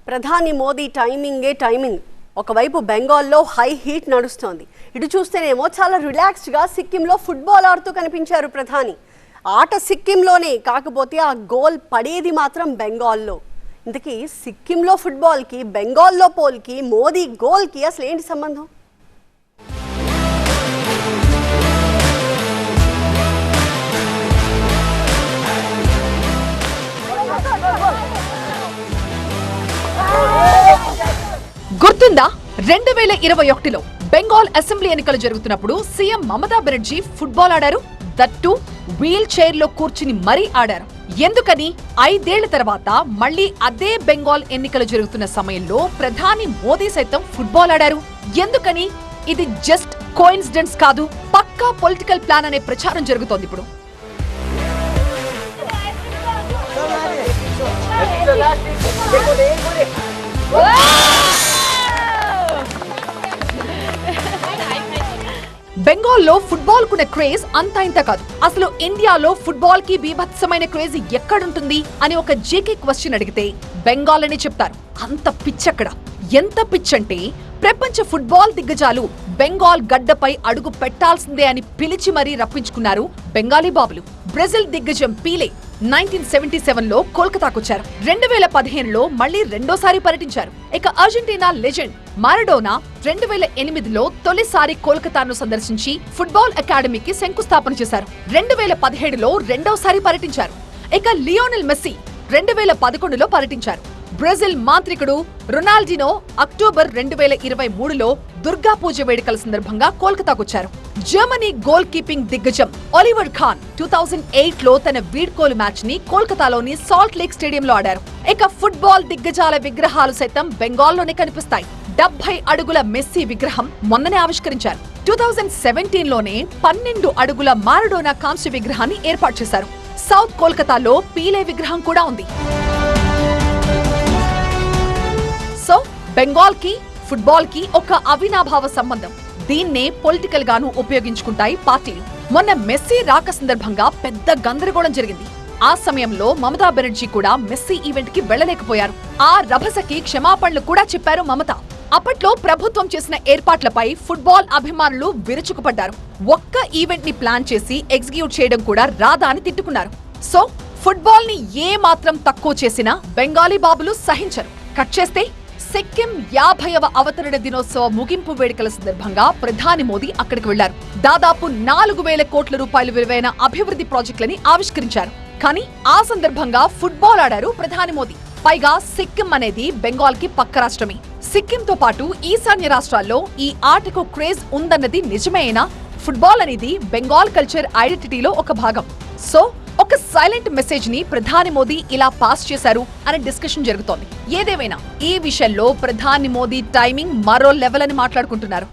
ప్రధాని మోదీ టైమింగ్ ఒకవైపు బెంగాల్లో హై హీట్ నడుస్తోంది. ఇటు చూస్తేనేమో చాలా రిలాక్స్డ్గా సిక్కింలో ఫుట్బాల్ ఆడుతూ కనిపించారు ప్రధాని. ఆట సిక్కింలోనే, కాకపోతే ఆ గోల్ పడేది మాత్రం బెంగాల్లో. ఇంతకీ సిక్కింలో ఫుట్బాల్కి, బెంగాల్లో పోల్కి, మోదీ గోల్కి అసలు ఏంటి సంబంధం? గుర్తుందా, 2021లో బెంగాల్ అసెంబ్లీ ఎన్నికలు జరుగుతున్నప్పుడు సీఎం మమతా బెనర్జీ ఫుట్బాల్ ఆడారు. దట్టు వీల్ చైర్ లో కూర్చుని మరీ ఆడారు. ఎందుకని 5 ఏళ్ల తర్వాత మళ్లీ అదే బెంగాల్ ఎన్నికలు జరుగుతున్న సమయంలో ప్రధాని మోదీ సైతం ఫుట్బాల్ ఆడారు? ఎందుకని? ఇది జస్ట్ కోఇన్సిడెన్స్ కాదు, పక్కా పొలిటికల్ ప్లాన్ అనే ప్రచారం జరుగుతోంది ఇప్పుడు. బెంగాల్లో ఫుట్బాల్ కున్న క్రేజ్ అంతా ఇంత కాదు. అసలు ఇండియాలో ఫుట్బాల్ కి బీభత్సమైన క్రేజ్ ఎక్కడుంటుంది అని ఒక జీకే క్వశ్చన్ అడిగితే బెంగాల్ అని చెప్తారు. అంత పిచ్చక్కడ. ఎంత పిచ్చంటే ప్రపంచ ఫుట్బాల్ దిగ్గజాలు బెంగాల్ గడ్డపై అడుగు పెట్టాల్సిందే అని పిలిచి మరీ రప్పించుకున్నారు బెంగాలీ బాబులు. బ్రెజిల్ దిగ్గజం పీలే 1977లో కోల్కతాకొచ్చారు. 2015లో మళ్లీ రెండోసారి పర్యటించారు. ఇక అర్జెంటీనా లెజెండ్ మారడోనా 2008లో తొలిసారి కోల్కతాను సందర్శించి ఫుట్బాల్ అకాడమీకి శంకుస్థాపన చేశారు. 2017లో రెండోసారి పర్యటించారు. ఇక లియోనెల్ మెస్సీ 2011లో పర్యటించారు. బ్రెజిల్ మాంత్రికుడు రొనాల్డినో అక్టోబర్ 2023లో దుర్గా పూజ వేడుకల సందర్భంగా కోల్కతాకొచ్చారు. జర్మనీ గోల్ కీపింగ్ దిగ్గజం ఒలివర్ ఖాన్ 2008లో తన వీడ్కోలు మ్యాచ్ ని కోల్కతాలోని సాల్ట్ లేక్ స్టేడియంలో ఆడారు. ఇక ఫుట్బాల్ దిగ్గజాల విగ్రహాలు సైతం బెంగాల్లోనే కనిపిస్తాయి. 70 అడుగుల మెస్సీ విగ్రహం మొన్ననే ఆవిష్కరించారు. 2017లోనే 12 అడుగుల మారడోనా కాంస్య విగ్రహాన్ని ఏర్పాటు చేశారు. సౌత్ కోల్కతాలో పీలే విగ్రహం కూడా ఉంది. సో బెంగాల్ కి ఫుట్బాల్ కి ఒక అవినాభావ సంబంధం. దీన్నే పొలిటికల్ గాను ఉపయోగించుకుంటాయి పార్టీలు. మొన్న మెస్సీ రాక సందర్భంగా పెద్ద గందరగోళం జరిగింది. ఆ సమయంలో మమతా బెనర్జీ కూడా మెస్సీ ఈవెంట్ కి వెళ్లలేకపోయారు. ఆ రభసకి క్షమాపణలు కూడా చెప్పారు మమత. అప్పట్లో ప్రభుత్వం చేసిన ఏర్పాట్లపై ఫుట్బాల్ అభిమానులు విరుచుకుపడ్డారు. ఒక్క ఈవెంట్ ని ప్లాన్ చేసి ఎగ్జిక్యూట్ చేయడం కూడా రాదా అని తిట్టుకున్నారు. సో ఫుట్బాల్ ని ఏ మాత్రం తక్కువ చేసినా బెంగాలీ బాబులు సహించరు. కట్ చేస్తే సిక్కిం 50వ అవతరణ దినోత్సవ ముగింపు వేడుకల సందర్భంగా ప్రధాని మోదీ అక్కడికి వెళ్లారు. దాదాపు 4,000 కోట్ల రూపాయలు విలువైన అభివృద్ధి ప్రాజెక్టులని ఆవిష్కరించారు. కానీ ఆ సందర్భంగా ఫుట్బాల్ ఆడారు ప్రధాని మోదీ. పైగా సిక్కిం అనేది బెంగాల్ కి పక్క రాష్ట్రమే. సిక్కింతో పాటు ఈశాన్య రాష్ట్రాల్లో ఈ ఆటకు క్రేజ్ ఉందన్నది నిజమేనా? ఫుట్బాల్ అనేది బెంగాల్ కల్చర్ ఐడెంటిటీలో ఒక భాగం. సో ఒక సైలెంట్ మెసేజ్ ని ప్రధాని మోదీ ఇలా పాస్ చేశారు అనే డిస్కషన్ జరుగుతోంది. ఏదేమైనా ఈ విషయంలో ప్రధాని మోదీ టైమింగ్ మరో లెవెల్ అని మాట్లాడుకుంటున్నారు.